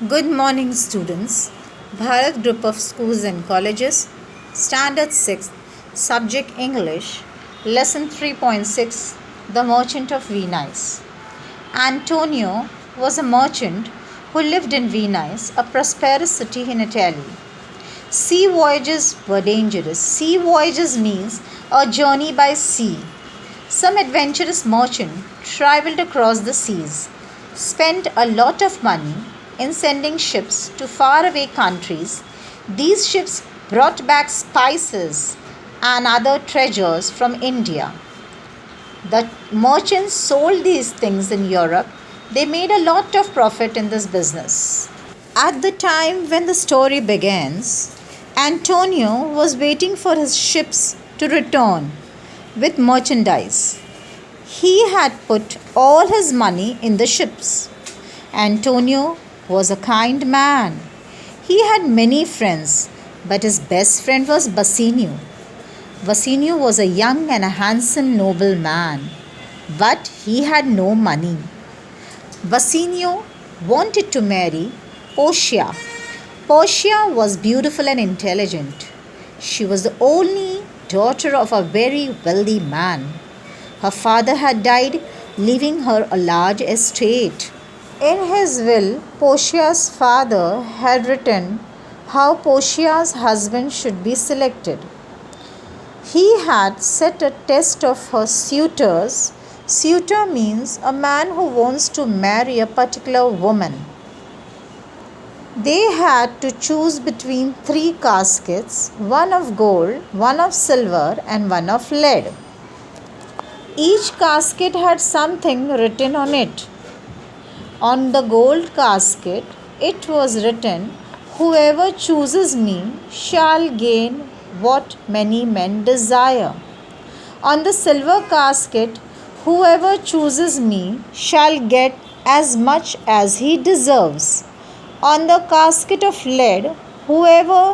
Good morning, students. Bharat Group of Schools and Colleges, Standard 6, Subject English, Lesson 3.6 The Merchant of Venice. Antonio was a merchant who lived in Venice, a prosperous city in Italy. Sea voyages were dangerous. Sea voyages means a journey by sea. Some adventurous merchant traveled across the seas, spent a lot of money in sending ships to faraway countries. These ships brought back spices and other treasures from India. The merchants sold these things in Europe. They made a lot of profit in this business. At the time when the story begins, Antonio was waiting for his ships to return with merchandise. He had put all his money in the ships. Antonio was a kind man. He had many friends, but his best friend was Bassanio. Bassanio was a young and a handsome noble man, but he had no money. Bassanio wanted to marry Portia. Portia was beautiful and intelligent. She was the only daughter of a very wealthy man. Her father had died, leaving her a large estate. In his will, Portia's father had written how Portia's husband should be selected. He had set a test of her suitors. Suitor means a man who wants to marry a particular woman. They had to choose between three caskets, one of gold, one of silver, and one of lead. Each casket had something written on it. On the gold casket, it was written, "Whoever chooses me shall gain what many men desire." On the silver casket, "Whoever chooses me shall get as much as he deserves." On the casket of lead, "Whoever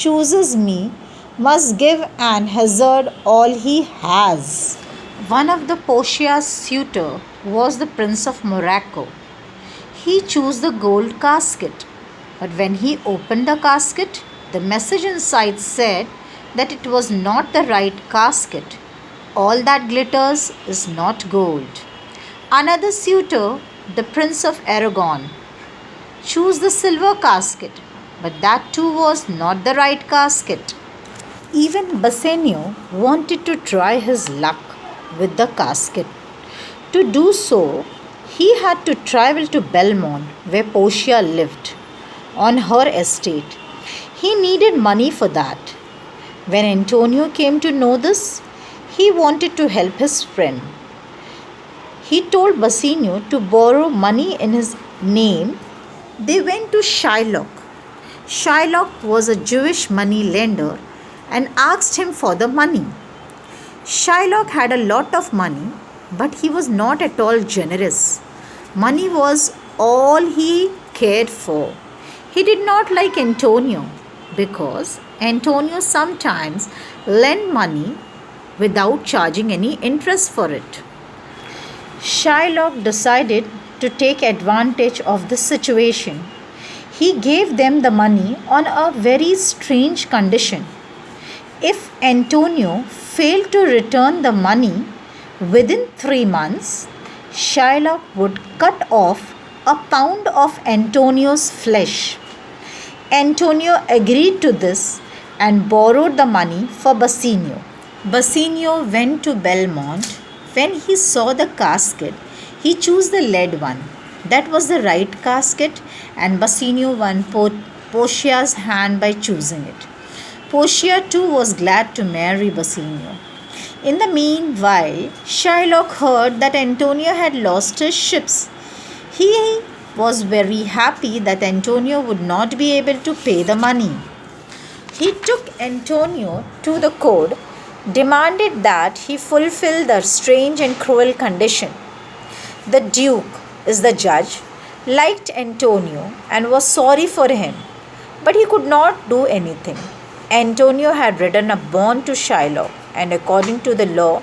chooses me must give and hazard all he has." One of the Portia's suitor was the Prince of Morocco. He chose the gold casket, but when he opened the casket, the message inside said that it was not the right casket. All that glitters is not gold. Another suitor, the Prince of Aragon, chose the silver casket, but that too was not the right casket. Even Bassanio wanted to try his luck with the casket. To do so, he had to travel to Belmont, where Portia lived, on her estate. He needed money for that. When Antonio came to know this, he wanted to help his friend. He told Bassanio to borrow money in his name. They went to Shylock. Shylock was a Jewish money lender and asked him for the money. Shylock had a lot of money, but he was not at all generous. Money was all he cared for. He did not like Antonio because Antonio sometimes lent money without charging any interest for it. Shylock decided to take advantage of the situation. He gave them the money on a very strange condition. If Antonio failed to return the money within 3 months, Shylock would cut off a pound of Antonio's flesh. Antonio agreed to this and borrowed the money for Bassanio. Bassanio went to Belmont. When he saw the casket, he chose the lead one. That was the right casket, and Bassanio won Portia's hand by choosing it. Portia too was glad to marry Bassanio. In the meanwhile, Shylock heard that Antonio had lost his ships. He was very happy that Antonio would not be able to pay the money. He took Antonio to the court, demanded that he fulfill the strange and cruel condition. The Duke, is the judge, liked Antonio and was sorry for him, but he could not do anything. Antonio had written a bond to Shylock, and according to the law,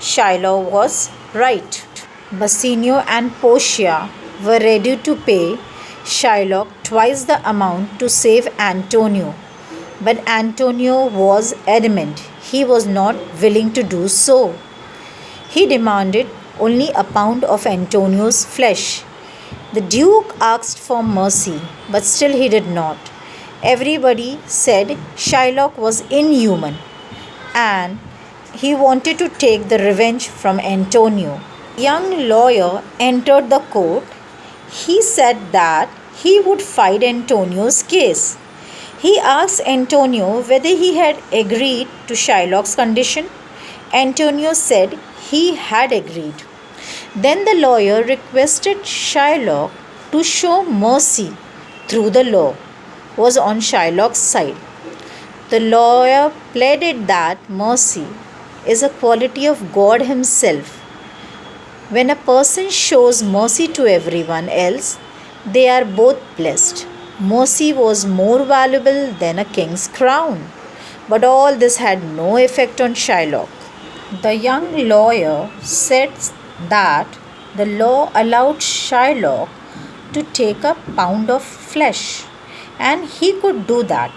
Shylock was right. Bassanio and Portia were ready to pay. Shylock twice the amount to save Antonio, but Antonio was adamant he was not willing to do so. He demanded only a pound of Antonio's flesh. The Duke asked for mercy, but still he did not. Everybody said Shylock was inhuman and he wanted to take the revenge from Antonio. Young lawyer entered the court. He said that he would fight Antonio's case. He asked Antonio whether he had agreed to Shylock's condition. Antonio said he had agreed. Then the lawyer requested Shylock to show mercy through the law was on Shylock's side. The lawyer pleaded that mercy is a quality of God Himself. When a person shows mercy to everyone else, they are both blessed. Mercy was more valuable than a king's crown. But all this had no effect on Shylock. The young lawyer said that the law allowed Shylock to take a pound of flesh, and he could do that.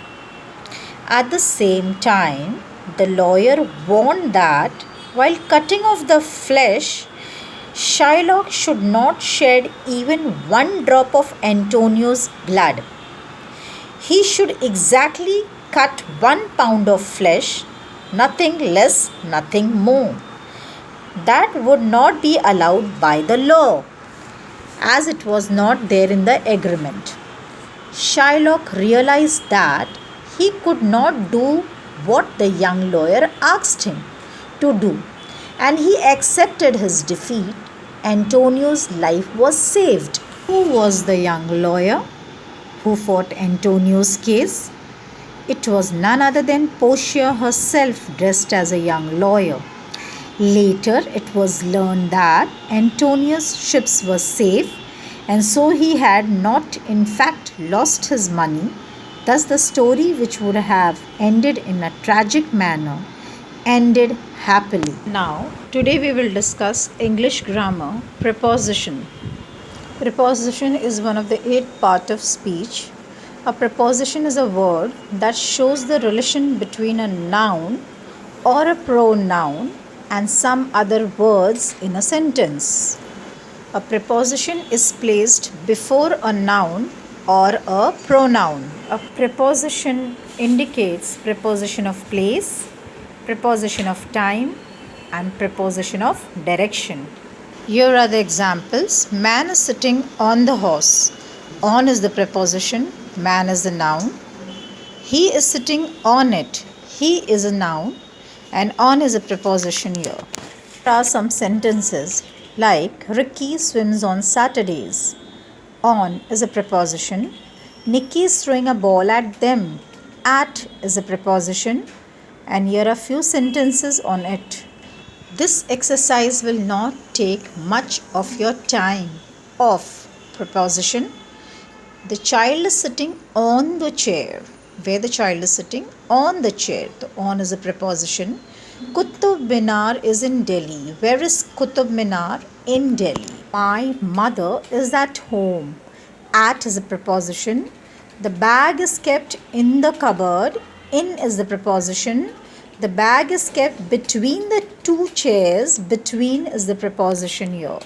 At the same time, the lawyer warned that while cutting off the flesh, Shylock should not shed even one drop of Antonio's blood. He should exactly cut 1 pound of flesh, nothing less, nothing more. That would not be allowed by the law, as it was not there in the agreement. Shylock realized that he could not do what the young lawyer asked him to do, and he accepted his defeat. Antonio's life was saved. Who was the young lawyer who fought Antonio's case? It was none other than Portia herself, dressed as a young lawyer. Later, it was learned that Antonio's ships were safe, and so he had not in fact lost his money. Thus, the story, which would have ended in a tragic manner, ended happily. Now, today we will discuss English grammar, preposition. Preposition is one of the 8 parts of speech. A preposition is a word that shows the relation between a noun or a pronoun and some other words in a sentence. A preposition is placed before a noun or a pronoun. A preposition indicates preposition of place, preposition of time, and preposition of direction. Here are the examples. Man is sitting on the horse. On is the preposition, man is the noun. He is sitting on it. He is a noun, and on is a preposition here. There are some sentences like Ricky swims on Saturdays. On is a preposition. Nikki is throwing a ball at them. At is a preposition, and here are few sentences on it. This exercise will not take much of your time. Of preposition. The child is sitting on the chair. Where the child is sitting? On the chair. The on is a preposition. Qutub Minar is in Delhi. Where is Qutub Minar? In Delhi. My mother is at home. At is a preposition. The bag is kept in the cupboard. In is the preposition. The bag is kept between the 2 chairs. Between is the preposition here.